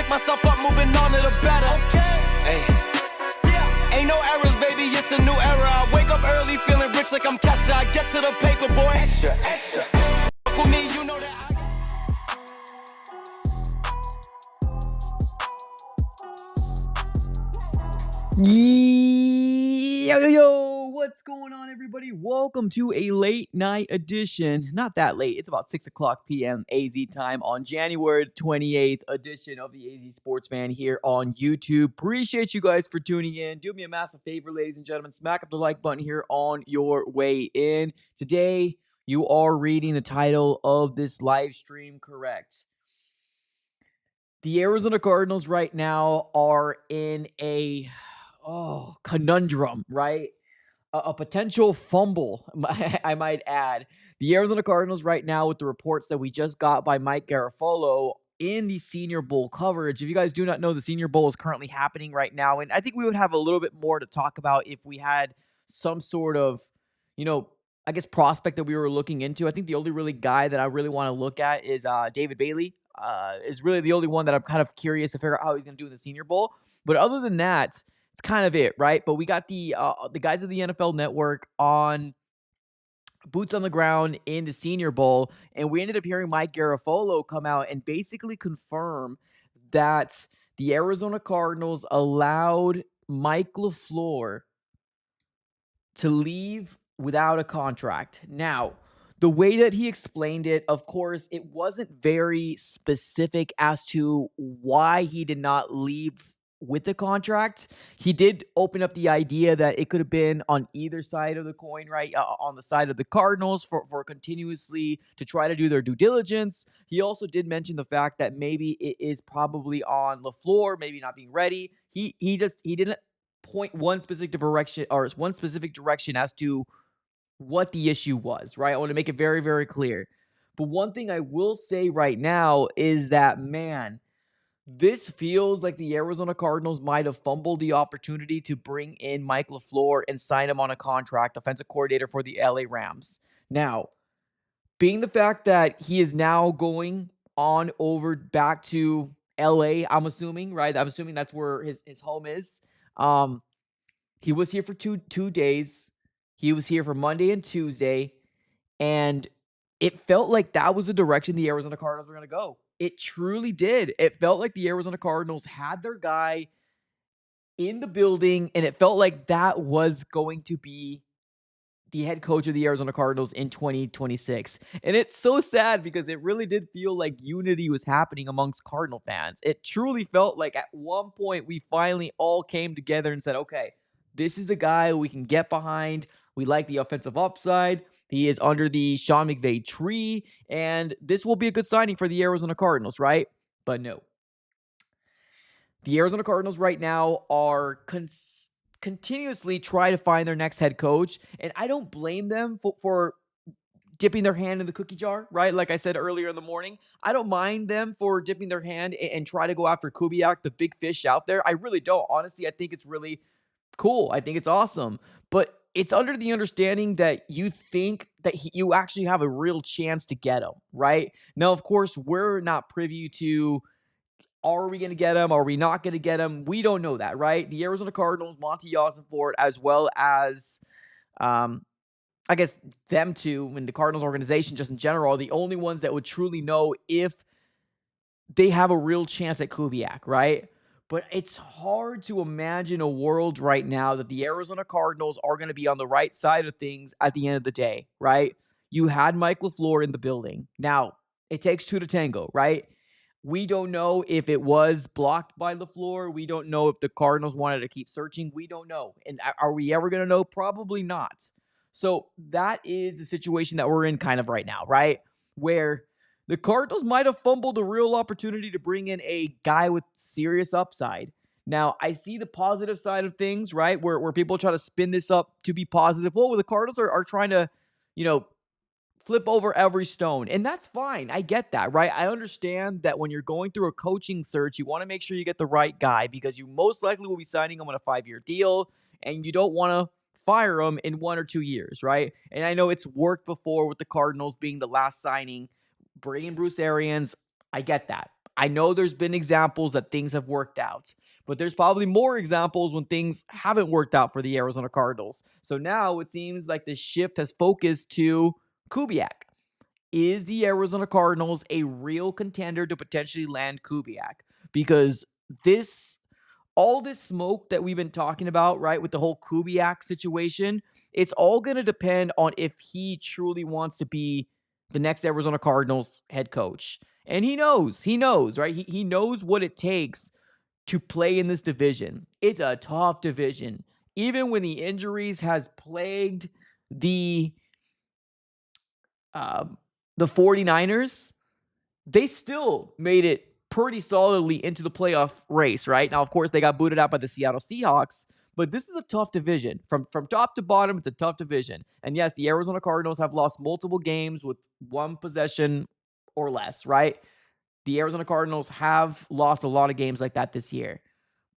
pick myself up, moving on to the better. Hey. Ain't no errors, baby, it's a new era. I wake up early, feeling rich like I'm Kesha. I get to the paper, boy. Extra. Fuck with me, you know that Yo, what's going on, everybody? Welcome to a late night edition. Not that late. It's about 6 o'clock p.m. AZ time on January 28th edition of the AZ Sports Fan here on YouTube. Appreciate you guys for tuning in. Do me a massive favor, ladies and gentlemen. Smack up the like button here on your way in. Today, you are reading the title of this live stream correct. The Arizona Cardinals right now are in a conundrum, right? A potential fumble, I might add. The Arizona Cardinals right now, with the reports that we just got by Mike Garafolo in the Senior Bowl coverage. If you guys do not know, the Senior Bowl is currently happening right now, and I think we would have a little bit more to talk about if we had some sort of, I guess, prospect that we were looking into. I think the only really guy that I really want to look at is David Bailey. Is really the only one that I'm kind of curious to figure out how he's going to do in the Senior Bowl. But other than that, it's kind of it, right? But we got the guys of the NFL Network on boots on the ground in the Senior Bowl, and we ended up hearing Mike Garafolo come out and basically confirm that the Arizona Cardinals allowed Mike LaFleur to leave without a contract. Now, the way that he explained it, of course, it wasn't very specific as to why he did not leave with the contract. He did open up the idea that it could have been on either side of the coin, right? On the side of the Cardinals for continuously to try to do their due diligence. He also did mention the fact that maybe it is probably on LaFleur, maybe not being ready. He didn't point one specific direction as to what the issue was, right? I want to make it very, very clear. But one thing I will say right now is that, man, this feels like the Arizona Cardinals might have fumbled the opportunity to bring in Mike LaFleur and sign him on a contract, offensive coordinator for the LA Rams. Now, being the fact that he is now going on over back to LA, I'm assuming, right? I'm assuming that's where his home is. He was here for two days. He was here for Monday and Tuesday, and it felt like that was the direction the Arizona Cardinals were going to go. It truly did. It felt like the Arizona Cardinals had their guy in the building, and it felt like that was going to be the head coach of the Arizona Cardinals in 2026. And it's so sad because it really did feel like unity was happening amongst Cardinal fans. It truly felt like at one point we finally all came together and said, okay, this is the guy we can get behind. We like the offensive upside. He is under the Sean McVay tree, and this will be a good signing for the Arizona Cardinals, right? But no. The Arizona Cardinals right now are continuously trying to find their next head coach, and I don't blame them for dipping their hand in the cookie jar, right? Like I said earlier in the morning, I don't mind them for dipping their hand and try to go after Kubiak, the big fish out there. I really don't. Honestly, I think it's really cool. I think it's awesome. But it's under the understanding that you think that you actually have a real chance to get him, right? Now, of course, we're not privy to, are we going to get him? Are we not going to get him? We don't know that, right? The Arizona Cardinals, Monty Ossenfort, as well as, I guess, them two and the Cardinals organization just in general are the only ones that would truly know if they have a real chance at Kubiak, right? But it's hard to imagine a world right now that the Arizona Cardinals are going to be on the right side of things at the end of the day, right? You had Mike LaFleur in the building. Now, it takes two to tango, right? We don't know if it was blocked by LaFleur. We don't know if the Cardinals wanted to keep searching. We don't know. And are we ever going to know? Probably not. So that is the situation that we're in kind of right now, right? Where the Cardinals might have fumbled a real opportunity to bring in a guy with serious upside. Now, I see the positive side of things, right? Where people try to spin this up to be positive. Well, the Cardinals are trying to, flip over every stone. And that's fine. I get that, right? I understand that when you're going through a coaching search, you want to make sure you get the right guy because you most likely will be signing him on a 5-year deal, and you don't want to fire him in 1 or 2 years, right? And I know it's worked before with the Cardinals being the last signing, bringing Bruce Arians. I get that. I know there's been examples that things have worked out, but there's probably more examples when things haven't worked out for the Arizona Cardinals. So now it seems like the shift has focused to Kubiak. Is the Arizona Cardinals a real contender to potentially land Kubiak? Because all this smoke that we've been talking about, right, with the whole Kubiak situation, it's all going to depend on if he truly wants to be the next Arizona Cardinals head coach. And he knows, right? He knows what it takes to play in this division. It's a tough division. Even when the injuries has plagued the um, the 49ers, they still made it pretty solidly into the playoff race, right? Now, of course, they got booted out by the Seattle Seahawks, but this is a tough division. From top to bottom, it's a tough division. And yes, the Arizona Cardinals have lost multiple games with one possession or less, right? The Arizona Cardinals have lost a lot of games like that this year.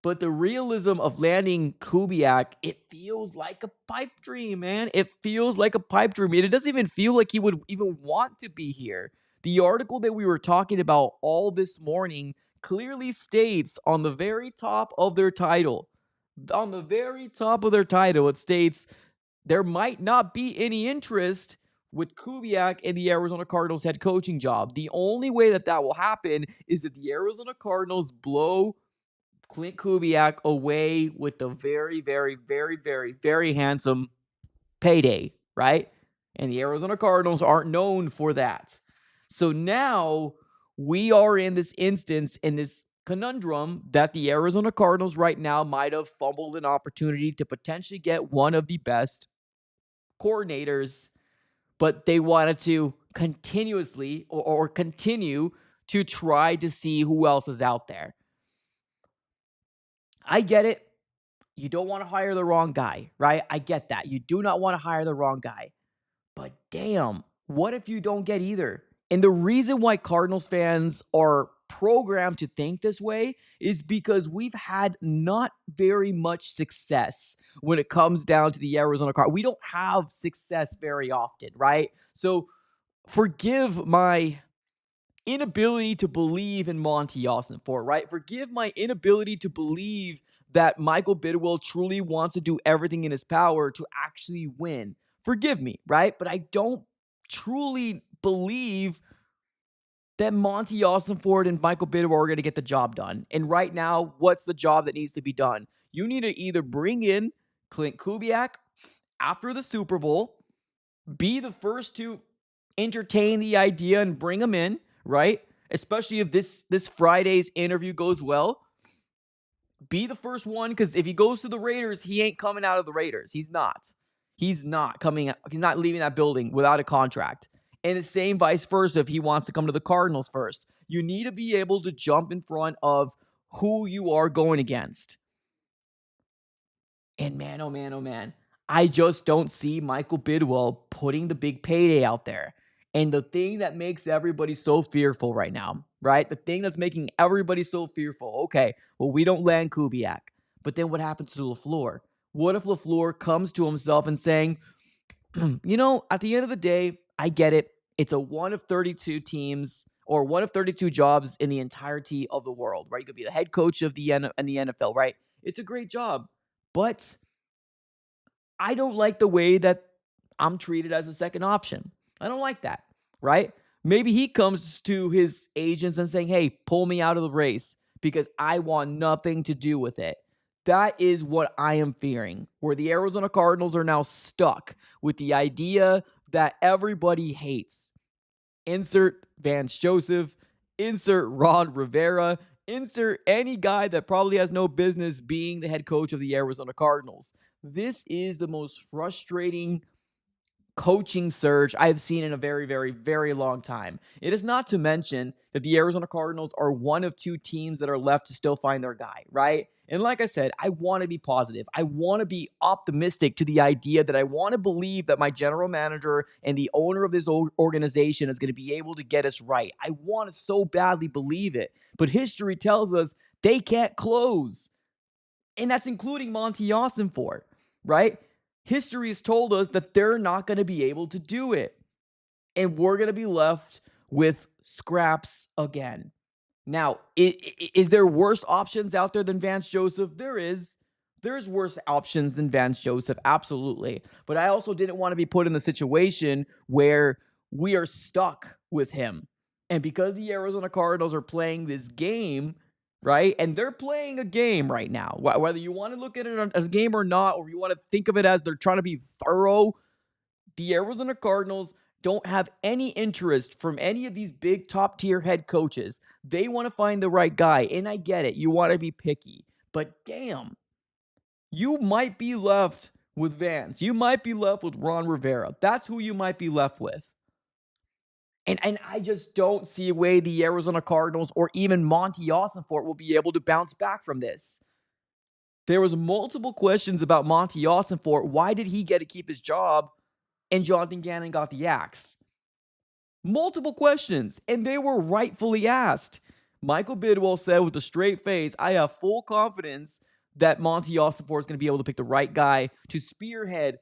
But the realism of landing Kubiak, it feels like a pipe dream, man. It feels like a pipe dream. It doesn't even feel like he would even want to be here. The article that we were talking about all this morning clearly states on the very top of their title, it states there might not be any interest with Kubiak in the Arizona Cardinals head coaching job. The only way that will happen is if the Arizona Cardinals blow Klint Kubiak away with a very, very, very, very, very handsome payday, right? And the Arizona Cardinals aren't known for that. So now we are in this instance, in this conundrum that the Arizona Cardinals right now might have fumbled an opportunity to potentially get one of the best coordinators, but they wanted to continuously or continue to try to see who else is out there. I get it. You don't want to hire the wrong guy, right? I get that. You do not want to hire the wrong guy. But damn, what if you don't get either? And the reason why Cardinals fans are programmed to think this way is because we've had not very much success when it comes down to the Arizona Cardinals. We don't have success very often, right? So forgive my inability to believe in Monty Ossenfort, right? Forgive my inability to believe that Michael Bidwell truly wants to do everything in his power to actually win. Forgive me, right? But I don't truly believe that Monty Ossenfort and Michael Bidwell are going to get the job done. And right now, what's the job that needs to be done? You need to either bring in Klint Kubiak after the Super Bowl, be the first to entertain the idea and bring him in, right? Especially if this Friday's interview goes well. Be the first one, because if he goes to the Raiders, he ain't coming out of the Raiders. He's not. He's not coming out. He's not leaving that building without a contract. And the same vice versa if he wants to come to the Cardinals first. You need to be able to jump in front of who you are going against. And man, oh man, oh man, I just don't see Michael Bidwell putting the big payday out there. And the thing that makes everybody so fearful right now, right? The thing that's making everybody so fearful, okay, well, we don't land Kubiak. But then what happens to LaFleur? What if LaFleur comes to himself and saying, at the end of the day, I get it. It's a one of 32 teams or one of 32 jobs in the entirety of the world, right? You could be the head coach of the NFL, right? It's a great job. But I don't like the way that I'm treated as a second option. I don't like that, right? Maybe he comes to his agents and saying, hey, pull me out of the race because I want nothing to do with it. That is what I am fearing, where the Arizona Cardinals are now stuck with the idea that everybody hates. Insert Vance Joseph, insert Ron Rivera, insert any guy that probably has no business being the head coach of the Arizona Cardinals. This is the most frustrating coaching surge I've seen in a very, very, very long time. It is not to mention that the Arizona Cardinals are one of two teams that are left to still find their guy, right? And like I said, I want to be positive. I want to be optimistic to the idea that I want to believe that my general manager and the owner of this organization is going to be able to get us right. I want to so badly believe it. But history tells us they can't close. And that's including Monty Ossenfort, right? History has told us that they're not going to be able to do it. And we're going to be left with scraps again. Now, is there worse options out there than Vance Joseph? There is. There's worse options than Vance Joseph, absolutely. But I also didn't want to be put in the situation where we are stuck with him. And because the Arizona Cardinals are playing this game, right? And they're playing a game right now. Whether you want to look at it as a game or not, or you want to think of it as they're trying to be thorough, the Arizona Cardinals don't have any interest from any of these big top tier head coaches. They want to find the right guy. And I get it. You want to be picky. But damn, you might be left with Vance. You might be left with Ron Rivera. That's who you might be left with. And I just don't see a way the Arizona Cardinals or even Monty Ossenfort will be able to bounce back from this. There was multiple questions about Monty Ossenfort. Why did he get to keep his job and Jonathan Gannon got the axe? Multiple questions, and they were rightfully asked. Michael Bidwell said with a straight face, I have full confidence that Monty Ossenfort is going to be able to pick the right guy to spearhead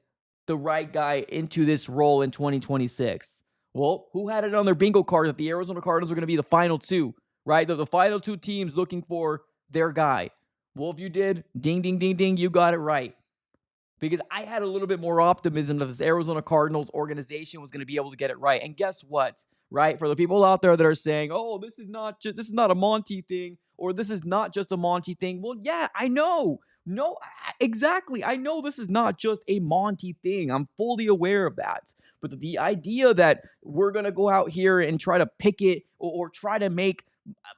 the right guy into this role in 2026. Well, who had it on their bingo card that the Arizona Cardinals are going to be the final two, right? They're the final two teams looking for their guy. Well, if you did, ding, ding, ding, ding, you got it right. Because I had a little bit more optimism that this Arizona Cardinals organization was going to be able to get it right. And guess what? Right? For the people out there that are saying, "Oh, this is not a Monty thing, or this is not just a Monty thing." Well, yeah, I know. No, exactly. I know this is not just a Monty thing. I'm fully aware of that. But the idea that we're going to go out here and try to pick it or try to make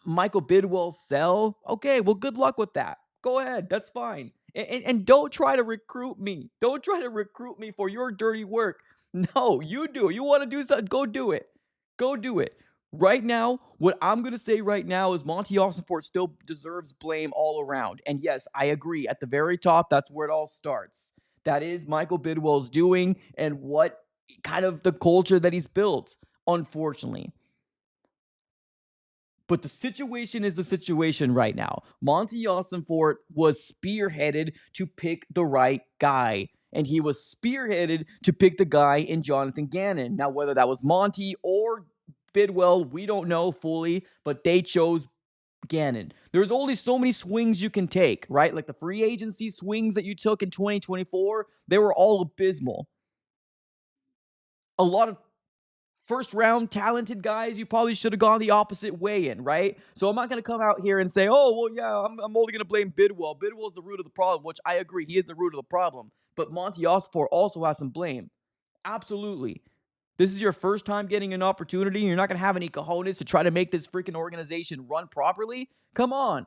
Michael Bidwell sell, okay, well, good luck with that. Go ahead. That's fine. And don't try to recruit me. Don't try to recruit me for your dirty work. No, you do it. You want to do something? Go do it. Go do it. Right now, what I'm going to say right now is Monty Ossenfort still deserves blame all around. And yes, I agree. At the very top, that's where it all starts. That is Michael Bidwell's doing and what kind of the culture that he's built, unfortunately. But the situation is the situation right now. Monty Ossenfort was spearheaded to pick the right guy. And he was spearheaded to pick the guy in Jonathan Gannon. Now, whether that was Monty or Bidwell, we don't know fully, but they chose Gannon. There's only so many swings you can take, right? Like the free agency swings that you took in 2024, they were all abysmal. A lot of first round talented guys, you probably should have gone the opposite way in, right? So I'm not going to come out here and say, oh, well, yeah, I'm only going to blame Bidwell. Bidwell's the root of the problem, which I agree. He is the root of the problem. But Monty Ossenfort also has some blame. Absolutely. This is your first time getting an opportunity. You're not going to have any cojones to try to make this freaking organization run properly. Come on.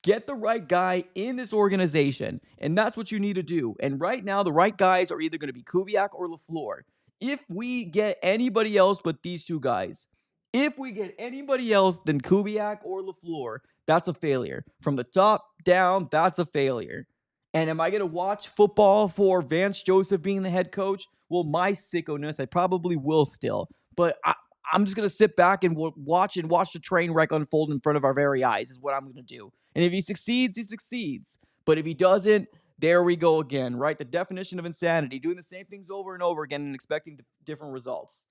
Get the right guy in this organization, and that's what you need to do. And right now, the right guys are either going to be Kubiak or Laflur. If we get anybody else but these two guys, if we get anybody else than Kubiak or Laflur, that's a failure. From the top down, that's a failure. And am I going to watch football for Vance Joseph being the head coach? Well, my sickoness, I probably will still. But I'm just going to sit back and watch the train wreck unfold in front of our very eyes is what I'm going to do. And if he succeeds, he succeeds. But if he doesn't, there we go again, right? The definition of insanity, doing the same things over and over again and expecting different results.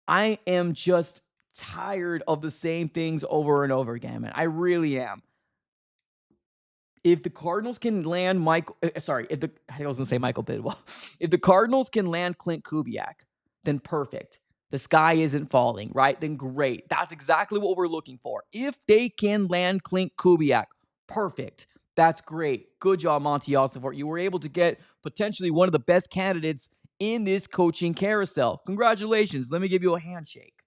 I am just tired of the same things over and over again, man. I really am. If the Cardinals can land I was going to say Michael Bidwell. If the Cardinals can land Klint Kubiak, then perfect. The sky isn't falling, right? Then great. That's exactly what we're looking for. If they can land Klint Kubiak, perfect. That's great. Good job, Monty Ossenfort. You were able to get potentially one of the best candidates in this coaching carousel. Congratulations. Let me give you a handshake.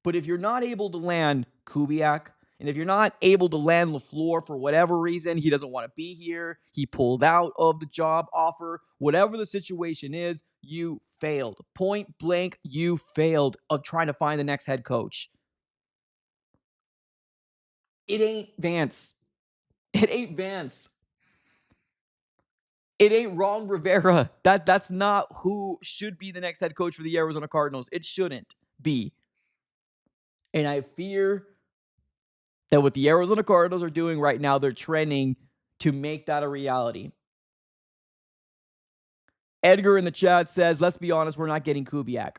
But if you're not able to land Kubiak, and if you're not able to land Laflur for whatever reason, he doesn't want to be here, he pulled out of the job offer, whatever the situation is, you failed. Point blank, you failed of trying to find the next head coach. It ain't Vance. It ain't Vance. It ain't Ron Rivera. That's not who should be the next head coach for the Arizona Cardinals. It shouldn't be. And I fear that what the Arizona Cardinals are doing right now, they're trending to make that a reality. Edgar in the chat says, let's be honest, we're not getting Kubiak.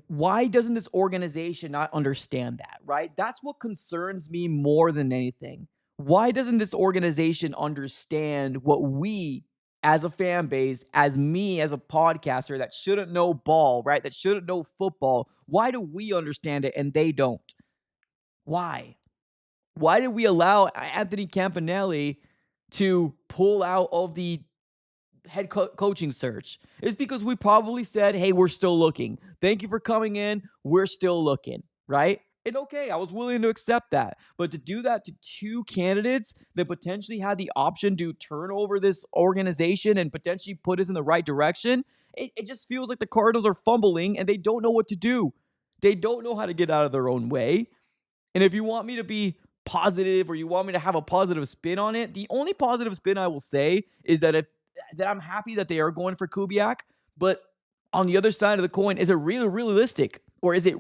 why doesn't this organization not understand that, right? That's what concerns me more than anything. Why doesn't this organization understand what we as a fan base, as me as a podcaster that shouldn't know ball, right? That shouldn't know football. Why do we understand it and they don't? Why? Why did we allow Anthony Campanelli to pull out of the head coaching search? It's because we probably said, hey, we're still looking. Thank you for coming in. We're still looking, right? And okay, I was willing to accept that. But to do that to two candidates that potentially had the option to turn over this organization and potentially put us in the right direction, it just feels like the Cardinals are fumbling and they don't know what to do. They don't know how to get out of their own way. And if you want me to be positive or you want me to have a positive spin on it, the only positive spin I will say is that I'm happy that they are going for Kubiak, but on the other side of the coin, is it really realistic? Or is it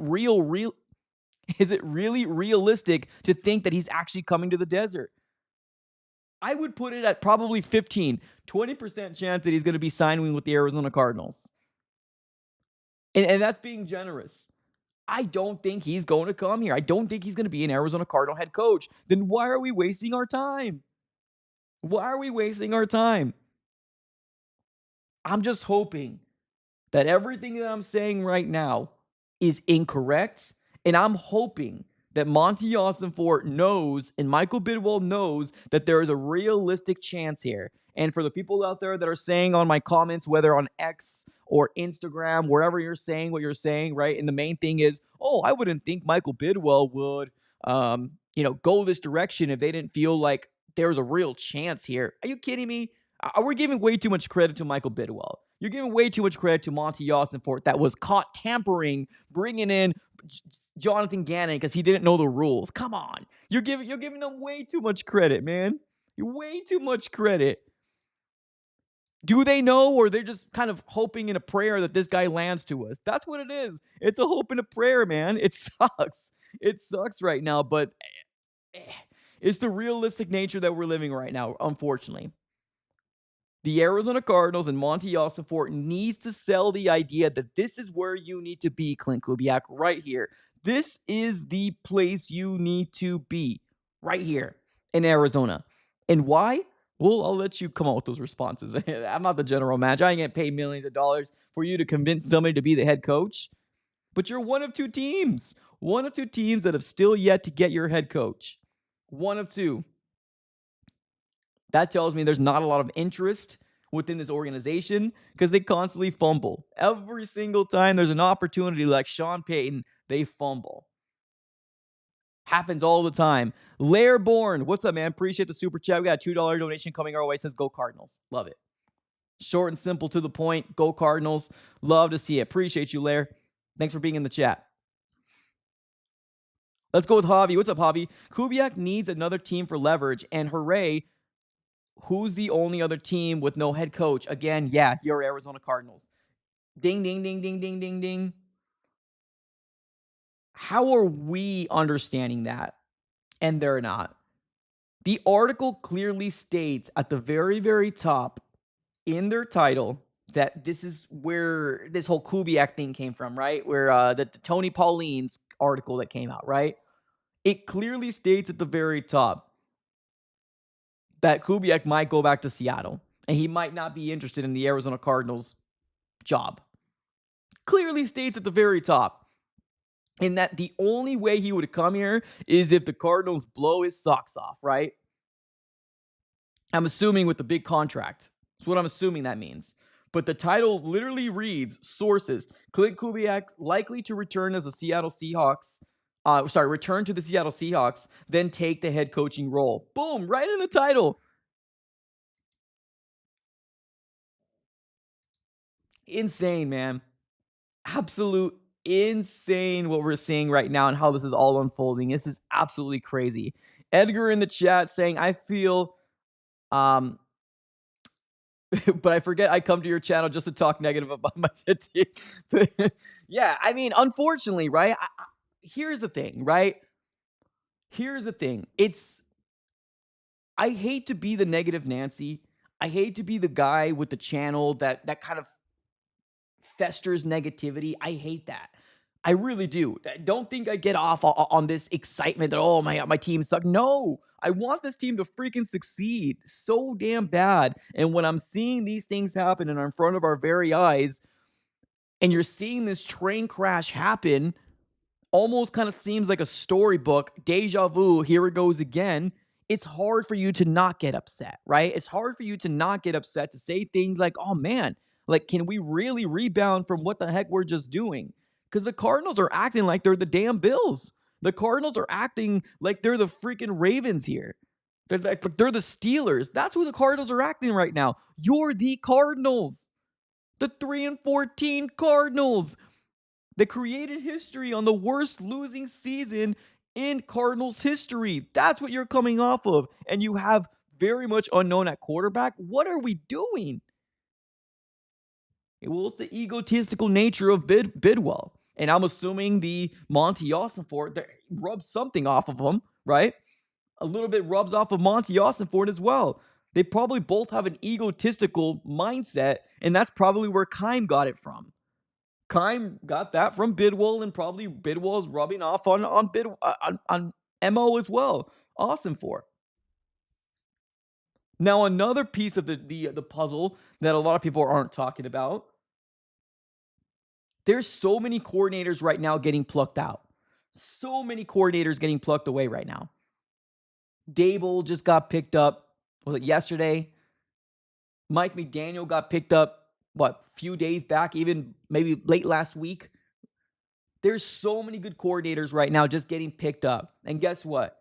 is it really realistic to think that he's actually coming to the desert? I would put it at probably 20% chance that he's going to be signing with the Arizona Cardinals. And that's being generous. I don't think he's going to come here. I don't think he's going to be an Arizona Cardinal head coach. Then why are we wasting our time? Why are we wasting our time? I'm just hoping that everything that I'm saying right now is incorrect. And I'm hoping that Monty Ossenfort knows and Michael Bidwell knows that there is a realistic chance here. And for the people out there that are saying on my comments, whether on X or Instagram, wherever you're saying what you're saying, right? And the main thing is, oh, I wouldn't think Michael Bidwell would, go this direction if they didn't feel like there was a real chance here. Are you kidding me? We're giving way too much credit to Michael Bidwell. You're giving way too much credit to Monty Ossenfort that was caught tampering, bringing in Jonathan Gannon because he didn't know the rules. Come on. You're giving them way too much credit, man. Way too much credit. Do they know, or they're just kind of hoping in a prayer that this guy lands to us? That's what it is. It's a hope and a prayer, man. It sucks. It sucks right now, but it's the realistic nature that we're living right now, unfortunately. The Arizona Cardinals and Monty Ossenfort needs to sell the idea that this is where you need to be, Klint Kubiak, right here. This is the place you need to be, right here in Arizona. And why? Well, I'll let you come up with those responses. I'm not the general manager. I ain't getting paid millions of dollars for you to convince somebody to be the head coach. But you're one of two teams. One of two teams that have still yet to get your head coach. One of two. That tells me there's not a lot of interest within this organization because they constantly fumble. Every single time there's an opportunity like Sean Payton, they fumble. Happens all the time. Lairborn, what's up, man? Appreciate the super chat. We got a $2 donation coming our way. Says go Cardinals. Love it. Short and simple to the point. Go Cardinals. Love to see it. Appreciate you, Lair. Thanks for being in the chat. Let's go with Javi. What's up, Javi? Kubiak needs another team for leverage, and hooray, who's the only other team with no head coach? Again, yeah, your Arizona Cardinals. Ding, ding, ding, ding, ding, ding, ding. How are we understanding that? And they're not. The article clearly states at the very, very top in their title that this is where this whole Kubiak thing came from, right? Where the Tony Pauline's article that came out, right? It clearly states at the very top that Kubiak might go back to Seattle and he might not be interested in the Arizona Cardinals job. Clearly states at the very top. And that the only way he would come here is if the Cardinals blow his socks off, right? I'm assuming with the big contract. That's what I'm assuming that means. But the title literally reads, sources, Klint Kubiak likely to return as a Seattle Seahawks. Return to the Seattle Seahawks, then take the head coaching role. Boom, right in the title. Insane, man. Absolute insane what we're seeing right now and how this is all unfolding. This is absolutely crazy. Edgar in the chat saying, I feel, but I forget I come to your channel just to talk negative about my shit. Yeah, I mean, unfortunately, right? Here's the thing, right? Here's the thing. I hate to be the negative Nancy. I hate to be the guy with the channel that kind of festers negativity. I hate that. I really do. Don't think I get off on this excitement that, oh, my team suck. No, I want this team to freaking succeed so damn bad. And when I'm seeing these things happen and are in front of our very eyes, and you're seeing this train crash happen, almost kind of seems like a storybook, deja vu, here it goes again. It's hard for you to not get upset, right? It's hard for you to not get upset, to say things like, oh man, like, can we really rebound from what the heck we're just doing? Because the Cardinals are acting like they're the damn Bills. The Cardinals are acting like they're the freaking Ravens here. They're the Steelers. That's who the Cardinals are acting right now. You're the Cardinals. The 3-14 Cardinals. They created history on the worst losing season in Cardinals history. That's what you're coming off of. And you have very much unknown at quarterback. What are we doing? Well, it's the egotistical nature of Bidwell. And I'm assuming the Monty Ossenfort rubs something off of him, right? A little bit rubs off of Monty Ossenfort as well. They probably both have an egotistical mindset, and that's probably where Keim got it from. Keim got that from Bidwell, and probably Bidwell's rubbing off on Mo as well. Ossenfort. Now, another piece of the puzzle that a lot of people aren't talking about. There's so many coordinators right now getting plucked out. So many coordinators getting plucked away right now. Dable just got picked up. Was it yesterday? Mike McDaniel got picked up, a few days back, even maybe late last week. There's so many good coordinators right now just getting picked up. And guess what?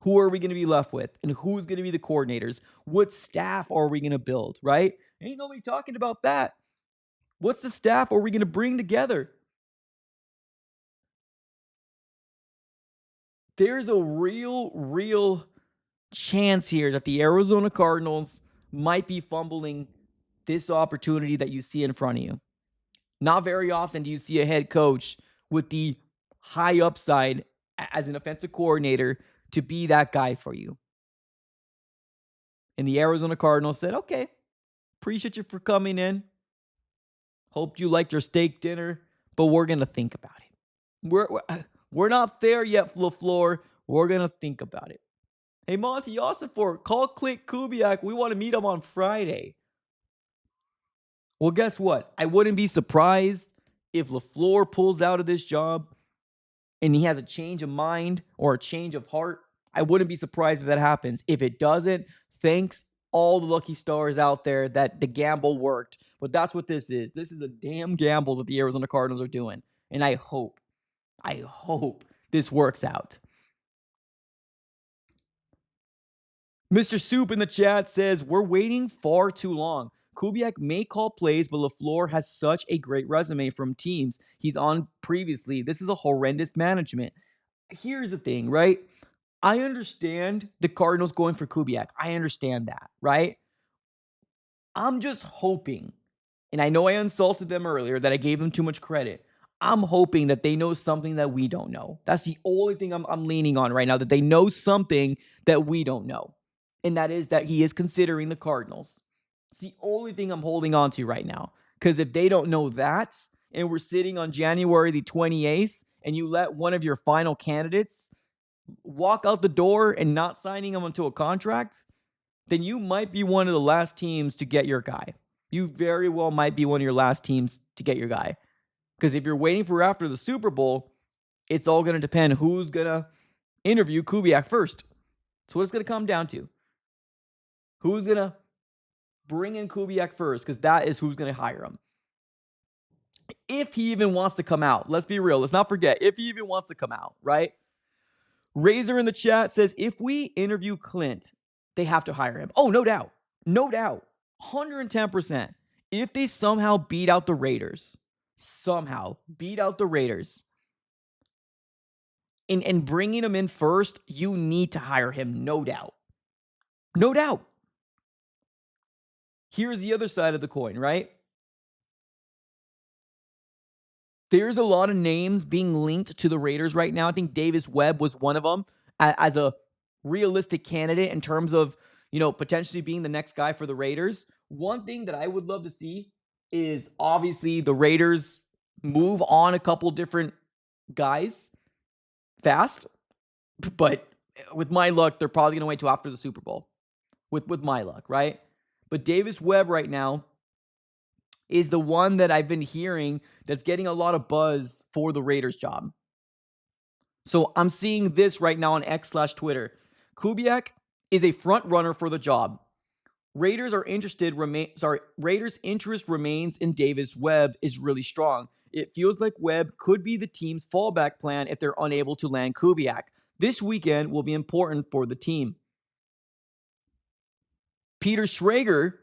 Who are we going to be left with? And who's going to be the coordinators? What staff are we going to build, right? Ain't nobody talking about that. What's the staff are we going to bring together? There's a real chance here that the Arizona Cardinals might be fumbling this opportunity that you see in front of you. Not very often do you see a head coach with the high upside as an offensive coordinator to be that guy for you. And the Arizona Cardinals said, okay, appreciate you for coming in. Hope you liked your steak dinner, but we're going to think about it. We're not there yet, LaFleur. We're going to think about it. Hey, Monty Ossenfort, call Klint Kubiak. We want to meet him on Friday. Well, guess what? I wouldn't be surprised if LaFleur pulls out of this job and he has a change of mind or a change of heart. I wouldn't be surprised if that happens. If it doesn't, thanks all the lucky stars out there that the gamble worked. But that's what this is. This is a damn gamble that the Arizona Cardinals are doing. And I hope this works out. Mr. Soup in the chat says, we're waiting far too long. Kubiak may call plays, but LaFleur has such a great resume from teams he's on previously. This is a horrendous management. Here's the thing, right? I understand the Cardinals going for Kubiak. I understand that, right? I'm just hoping, and I know I insulted them earlier, that I gave them too much credit. I'm hoping that they know something that we don't know. That's the only thing I'm leaning on right now, that they know something that we don't know. And that is that he is considering the Cardinals. It's the only thing I'm holding on to right now. Because if they don't know that, and we're sitting on January the 28th, and you let one of your final candidates walk out the door and not signing them onto a contract, then you might be one of the last teams to get your guy. You very well might be one of your last teams to get your guy. Because if you're waiting for after the Super Bowl, it's all going to depend who's going to interview Kubiak first. That's what it's going to come down to. Who's going to bring in Kubiak first? Because that is who's going to hire him. If he even wants to come out. Let's be real. Let's not forget. If he even wants to come out, right? Razor in the chat says, if we interview Klint, they have to hire him. Oh, no doubt. No doubt. 110%. If they somehow beat out the Raiders, and bringing him in first, you need to hire him, no doubt. No doubt. Here's the other side of the coin, right? There's a lot of names being linked to the Raiders right now. I think Davis Webb was one of them as a realistic candidate in terms of, potentially being the next guy for the Raiders. One thing that I would love to see is obviously the Raiders move on a couple different guys fast, but with my luck, they're probably going to wait till after the Super Bowl. With my luck, right? But Davis Webb right now is the one that I've been hearing that's getting a lot of buzz for the Raiders job. So I'm seeing this right now on X/Twitter. Kubiak is a front runner for the job. Raiders interest remains in Davis Webb is really strong. It feels like Webb could be the team's fallback plan if they're unable to land Kubiak. This weekend will be important for the team. Peter Schrager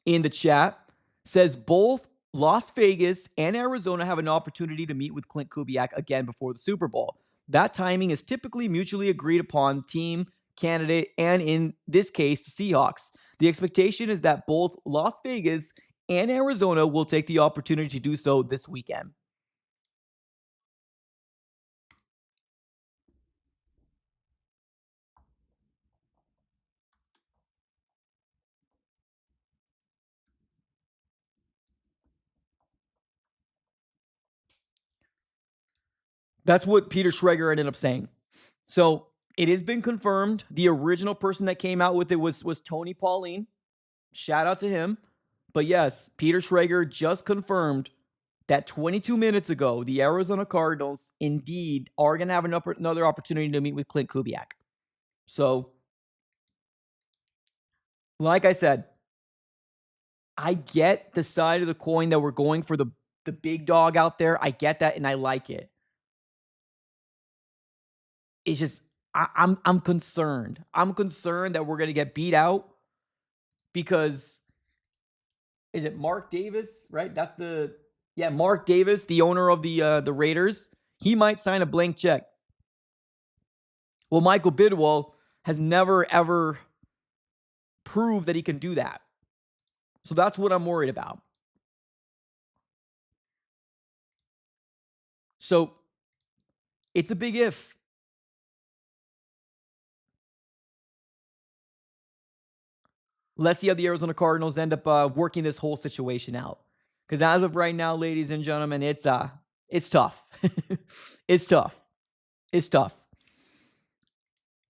in the chat says both Las Vegas and Arizona have an opportunity to meet with Klint Kubiak again before the Super Bowl. That timing is typically mutually agreed upon team, candidate, and in this case, the Seahawks. The expectation is that both Las Vegas and Arizona will take the opportunity to do so this weekend. That's what Peter Schrager ended up saying. So it has been confirmed. The original person that came out with it was Tony Pauline. Shout out to him. But yes, Peter Schrager just confirmed that 22 minutes ago, the Arizona Cardinals indeed are going to have another opportunity to meet with Klint Kubiak. So, like I said, I get the side of the coin that we're going for the big dog out there. I get that, and I like it. It's just I'm concerned. I'm concerned that we're going to get beat out because is it Mark Davis, right? Mark Davis, the owner of the Raiders. He might sign a blank check. Well, Michael Bidwell has never, ever proved that he can do that. So that's what I'm worried about. So it's a big if. Let's see how the Arizona Cardinals end up working this whole situation out. Because as of right now, ladies and gentlemen, it's tough. It's tough. It's tough.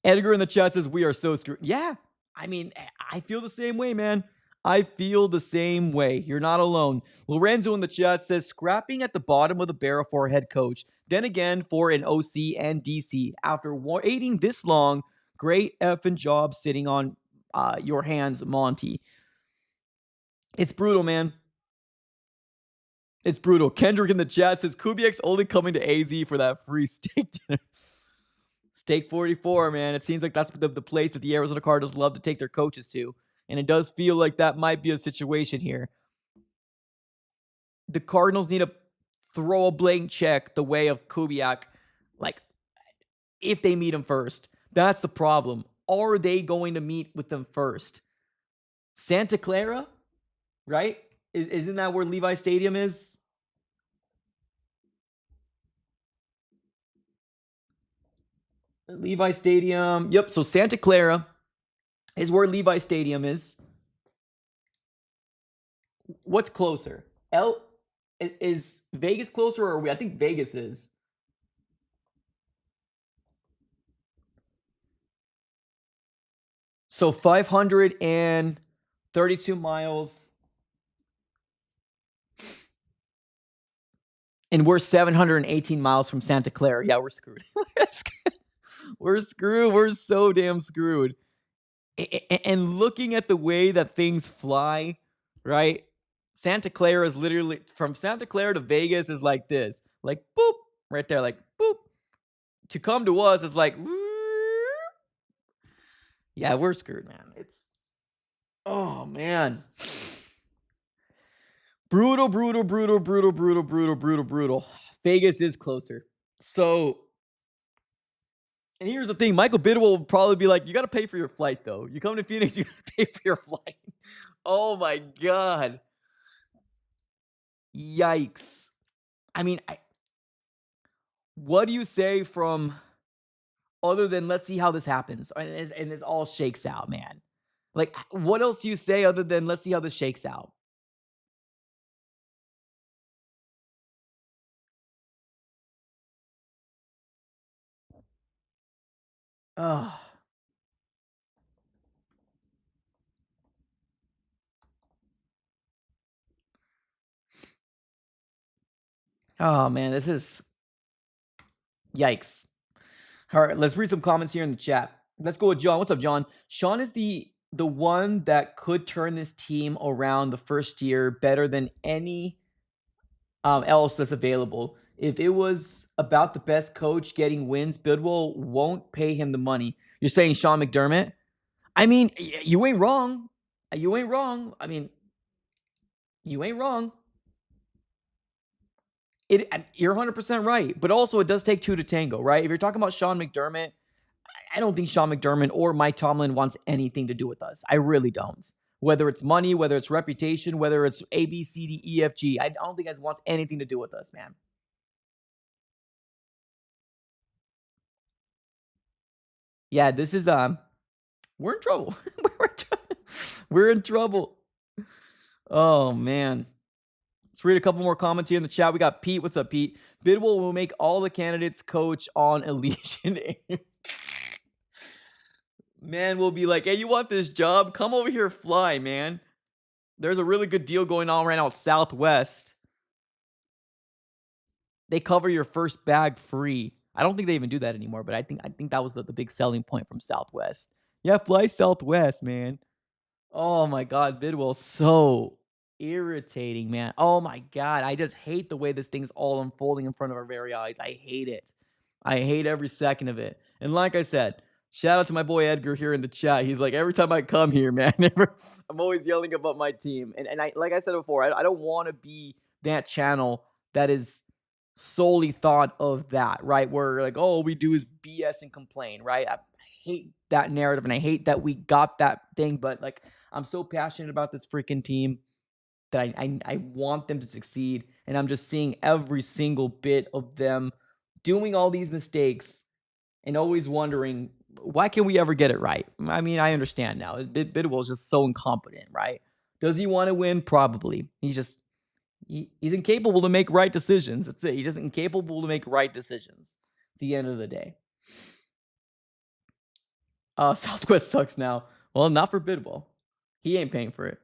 Edgar in the chat says, we are so screwed. Yeah, I mean, I feel the same way, man. I feel the same way. You're not alone. Lorenzo in the chat says, scrapping at the bottom of the barrel for a head coach. Then again, for an OC and DC. After waiting this long, great effing job sitting on your hands, Monty. It's brutal, man. It's brutal. Kendrick in the chat says, Kubiak's only coming to AZ for that free steak dinner. Steak 44, man. It seems like that's the place that the Arizona Cardinals love to take their coaches to. And it does feel like that might be a situation here. The Cardinals need to throw a blank check the way of Kubiak, like, if they meet him first. That's the problem. Are they going to meet with them first? Santa Clara, right? Isn't that where Levi Stadium is? Levi Stadium. Yep, so Santa Clara is where Levi Stadium is. What's closer? Is Vegas closer, or are we? I think Vegas is. So 532 miles. And we're 718 miles from Santa Clara. Yeah, we're screwed. We're screwed. We're so damn screwed. And looking at the way that things fly, right? Santa Clara is literally, from Santa Clara to Vegas is like this. Like, boop, right there. Like, boop. To come to us is like, whoop. Yeah, we're screwed, man. Oh, man. Brutal. Vegas is closer. So, and here's the thing. Michael Bidwell will probably be like, you got to pay for your flight, though. You come to Phoenix, you got to pay for your flight. Oh, my God. Yikes. I mean, what do you say from other than let's see how this happens and this all shakes out, man? Like, what else do you say other than let's see how this shakes out? Oh, oh man, this is yikes. All right, let's read some comments here in the chat. Let's go with John. What's up, John? Sean is the one that could turn this team around the first year better than any else that's available. If it was about the best coach getting wins, Bidwell won't pay him the money. You're saying Sean McDermott? I mean, you ain't wrong. You ain't wrong. I mean, you ain't wrong. You're 100% right. But also, it does take two to tango, right? If you're talking about Sean McDermott, I don't think Sean McDermott or Mike Tomlin wants anything to do with us. I really don't. Whether it's money, whether it's reputation, whether it's A, B, C, D, E, F, G, I don't think he wants anything to do with us, man. Yeah, this is we're in trouble. We're in trouble. Oh man. Let's read a couple more comments here in the chat. We got Pete. What's up, Pete? Bidwell will make all the candidates coach on Elysian Air. Man, we'll be like, hey, you want this job? Come over here, fly, man. There's a really good deal going on right now at Southwest. They cover your first bag free. I don't think they even do that anymore, but I think that was the big selling point from Southwest. Yeah, fly Southwest, man. Oh my God, Bidwell, so irritating, man. Oh my God, I just hate the way this thing's all unfolding in front of our very eyes. I hate it. I hate every second of it. And like I said, shout out to my boy Edgar here in the chat. He's like, every time I come here, man, I'm always yelling about my team. And I, like I said before, I don't want to be that channel that is solely thought of that, right? Where like, oh, all we do is BS and complain, right? I hate that narrative and I hate that we got that thing, but like I'm so passionate about this freaking team that I want them to succeed. And I'm just seeing every single bit of them doing all these mistakes and always wondering, why can't we ever get it right? I mean, I understand now. Bidwell is just so incompetent, right? Does he want to win? Probably. He's incapable to make right decisions. That's it. He's just incapable to make right decisions. At the end of the day. Southwest sucks now. Well, not for Bidwell. He ain't paying for it.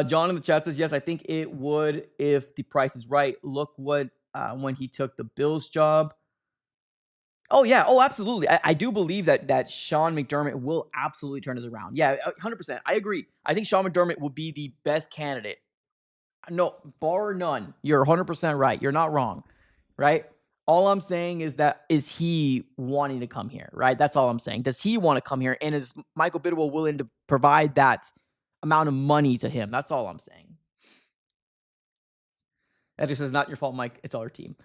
John in the chat says, yes, I think it would if the price is right. Look what when he took the Bills job. Oh, yeah. Oh, absolutely. I do believe that Sean McDermott will absolutely turn this around. Yeah, 100%. I agree. I think Sean McDermott will be the best candidate. No, bar none. You're 100% right. You're not wrong, right? All I'm saying is he wanting to come here, right? That's all I'm saying. Does he want to come here? And is Michael Bidwell willing to provide that amount of money to him? That's all I'm saying. That just is not your fault, Mike. It's our team.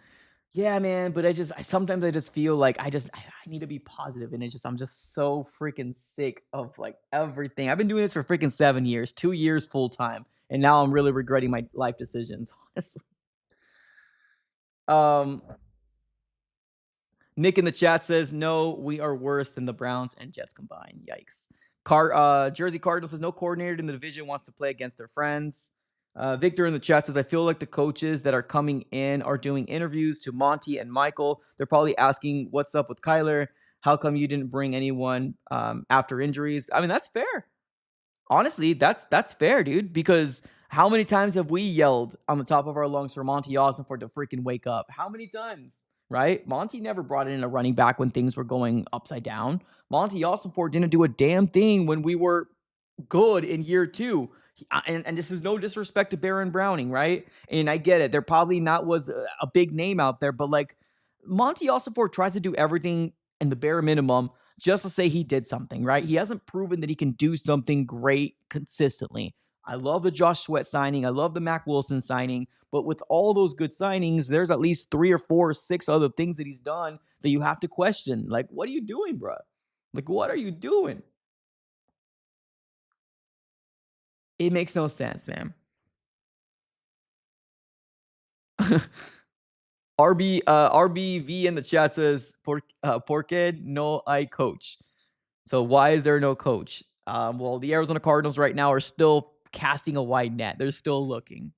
Yeah, man, but sometimes I just feel like I need to be positive, and I'm just so freaking sick of like everything. I've been doing this for freaking 7 years, 2 years full time, and now I'm really regretting my life decisions, honestly. Nick in the chat says, no, we are worse than the Browns and Jets combined. Yikes. Jersey Cardinals says, no coordinator in the division wants to play against their friends. Victor in the chat says, I feel like the coaches that are coming in are doing interviews to Monty and Michael. They're probably asking, what's up with Kyler? How come you didn't bring anyone after injuries? I mean, that's fair. Honestly, that's fair, dude, because how many times have we yelled on the top of our lungs for Monty Ossenfort to freaking wake up? How many times? Right? Monty never brought in a running back when things were going upside down. Monty Ossenfort didn't do a damn thing when we were good in year 2. And this is no disrespect to Baron Browning, right? And I get it. There probably not was a big name out there, but like Monty Ossenfort tries to do everything in the bare minimum just to say he did something, right? He hasn't proven that he can do something great consistently. I love the Josh Sweat signing. I love the Mac Wilson signing. But with all those good signings, there's at least 3 or 4 or 6 other things that he's done that you have to question. Like, what are you doing, bro? Like, what are you doing? It makes no sense, man. RBV in the chat says, "Porque no hay coach." So why is there no coach? Well, the Arizona Cardinals right now are still casting a wide net. They're still looking.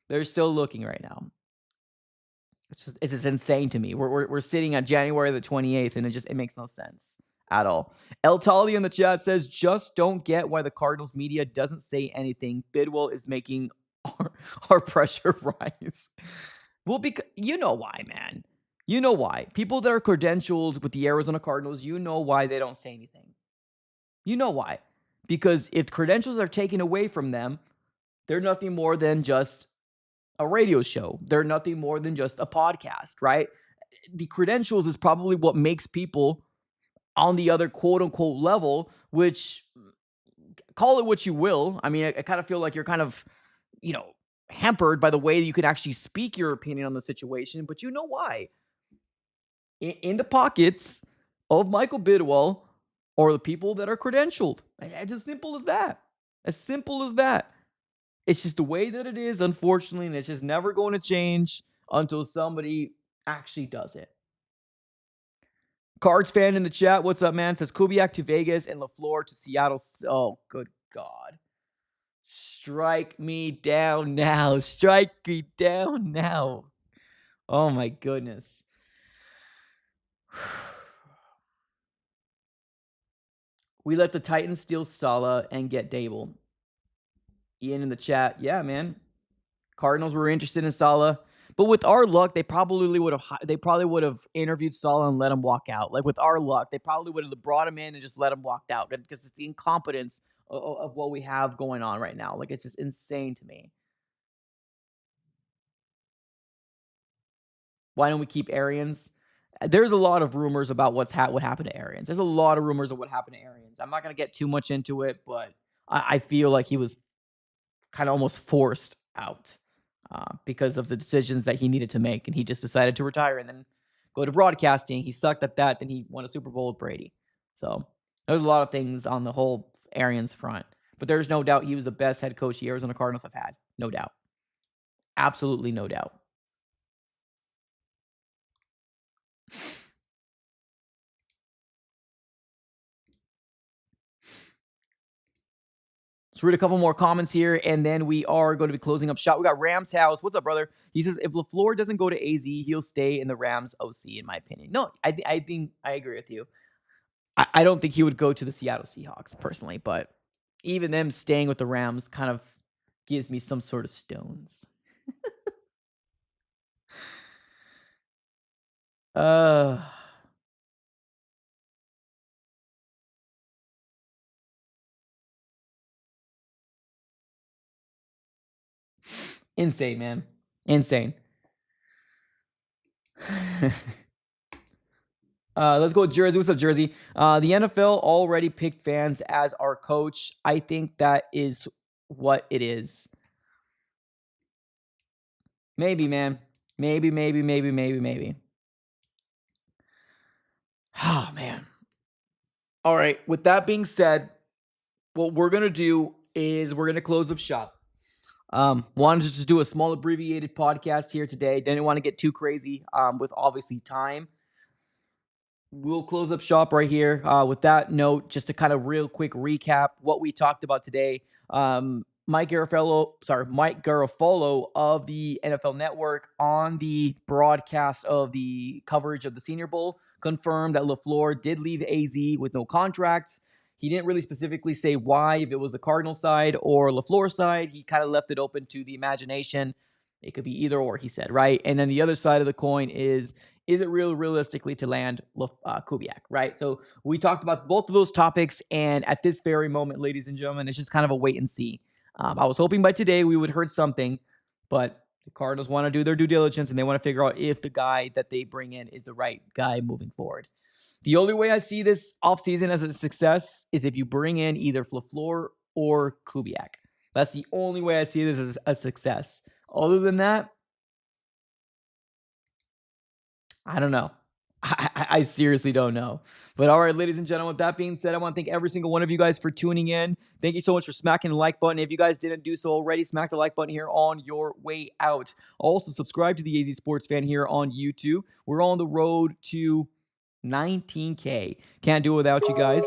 They're still looking right now. It's just insane to me. We're sitting on January the 28th, and it makes no sense. at all. El Tali in the chat says, just don't get why the Cardinals media doesn't say anything. Bidwell is making our pressure rise. Well, because you know why, man. You know why. People that are credentialed with the Arizona Cardinals, you know why they don't say anything. You know why. Because if credentials are taken away from them, they're nothing more than just a radio show. They're nothing more than just a podcast, right? The credentials is probably what makes people on the other quote unquote level, which call it what you will. I mean, I kind of feel like you're kind of, hampered by the way you can actually speak your opinion on the situation, but you know why. In the pockets of Michael Bidwell or the people that are credentialed. It's as simple as that. As simple as that. It's just the way that it is, unfortunately, and it's just never going to change until somebody actually does it. Cards fan in the chat, what's up, man? Says Kubiak to Vegas and LaFleur to Seattle. Oh, good God. Strike me down now. Strike me down now. Oh, my goodness. We let the Titans steal Salah and get Dable. Ian in the chat, yeah, man. Cardinals were interested in Salah, but with our luck, they probably would have interviewed Salah and let him walk out. Like with our luck, they probably would have brought him in and just let him walk out because it's the incompetence of what we have going on right now. Like it's just insane to me. Why don't we keep Arians? There's a lot of rumors about what happened to Arians. There's a lot of rumors of what happened to Arians. I'm not going to get too much into it, but I feel like he was kind of almost forced out because of the decisions that he needed to make. And he just decided to retire and then go to broadcasting. He sucked at that. Then he won a Super Bowl with Brady. So there's a lot of things on the whole Arians front. But there's no doubt he was the best head coach the Arizona Cardinals have had. No doubt. Absolutely no doubt. Let's read a couple more comments here, and then we are going to be closing up shop. We got Rams House. What's up, brother? He says, if LaFleur doesn't go to AZ, he'll stay in the Rams OC, in my opinion. No, I think I agree with you. I don't think he would go to the Seattle Seahawks, personally, but even them staying with the Rams kind of gives me some sort of stones. Insane, man. Insane. Let's go with Jersey. What's up, Jersey? The NFL already picked fans as our coach. I think that is what it is. Maybe, man. Maybe. Oh, man. All right. With that being said, what we're going to do is we're going to close up shop. Wanted to just do a small abbreviated podcast here today. Didn't want to get too crazy with obviously time. We'll close up shop right here. With that note, just to kind of real quick recap what we talked about today. Mike Garafolo of the NFL Network on the broadcast of the coverage of the Senior Bowl confirmed that LaFleur did leave AZ with no contract. He didn't really specifically say why, if it was the Cardinal side or LaFleur side. He kind of left it open to the imagination. It could be either or, he said, right? And then the other side of the coin is it realistically to land Kubiak, right? So we talked about both of those topics, and at this very moment, ladies and gentlemen, it's just kind of a wait and see. I was hoping by today we would heard something, but the Cardinals want to do their due diligence, and they want to figure out if the guy that they bring in is the right guy moving forward. The only way I see this offseason as a success is if you bring in either LaFleur or Kubiak. That's the only way I see this as a success. Other than that, I don't know. I seriously don't know. But all right, ladies and gentlemen, with that being said, I want to thank every single one of you guys for tuning in. Thank you so much for smacking the like button. If you guys didn't do so already, smack the like button here on your way out. Also, subscribe to the AZ Sports Fan here on YouTube. We're on the road to 19K. Can't do it without you guys.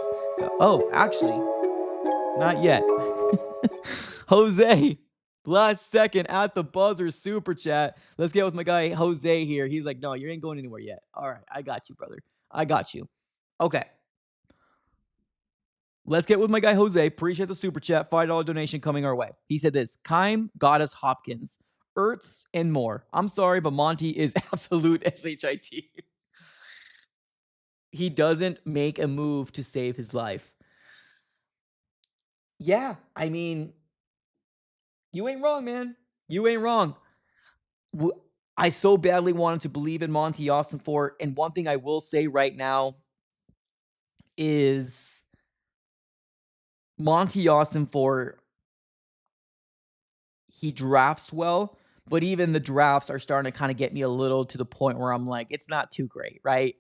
Oh, actually, not yet. Jose, last second at the buzzer super chat. Let's get with my guy Jose here. He's like, no, you ain't going anywhere yet. All right, I got you, brother. I got you. Okay. Let's get with my guy Jose. Appreciate the super chat. $5 donation coming our way. He said this: Keim, Goddess, Hopkins, Ertz, and more. I'm sorry, but Monty is absolute shit. He doesn't make a move to save his life. Yeah, I mean, you ain't wrong, man. You ain't wrong. I so badly wanted to believe in Monty Ossenfort, and one thing I will say right now is Monty Ossenfort, he drafts well, but even the drafts are starting to kind of get me a little to the point where I'm like, it's not too great, right?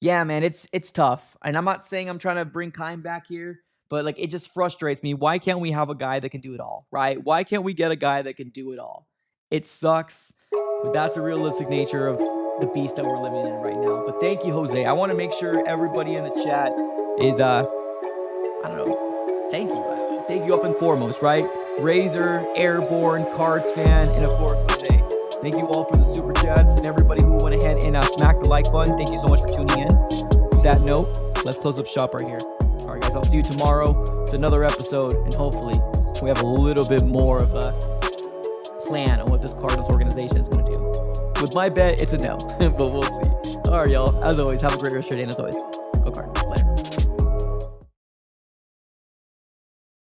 Yeah, man, it's tough. And I'm not saying I'm trying to bring Keim back here, but like it just frustrates me. Why can't we have a guy that can do it all, right? Why can't we get a guy that can do it all? It sucks, but that's the realistic nature of the beast that we're living in right now. But thank you, Jose. I want to make sure everybody in the chat is, I don't know, thank you. Thank you up and foremost, right? Razor, Airborne, Cards fan, and of course, Jose. Thank you all for the super chats and everybody who went ahead and smacked the like button. Thank you so much for tuning in. With that note, let's close up shop right here. All right, guys, I'll see you tomorrow with another episode, and hopefully we have a little bit more of a plan on what this Cardinals organization is going to do. With my bet, it's a no, but we'll see. All right, y'all. As always, have a great rest of your day, and as always, go Cardinals.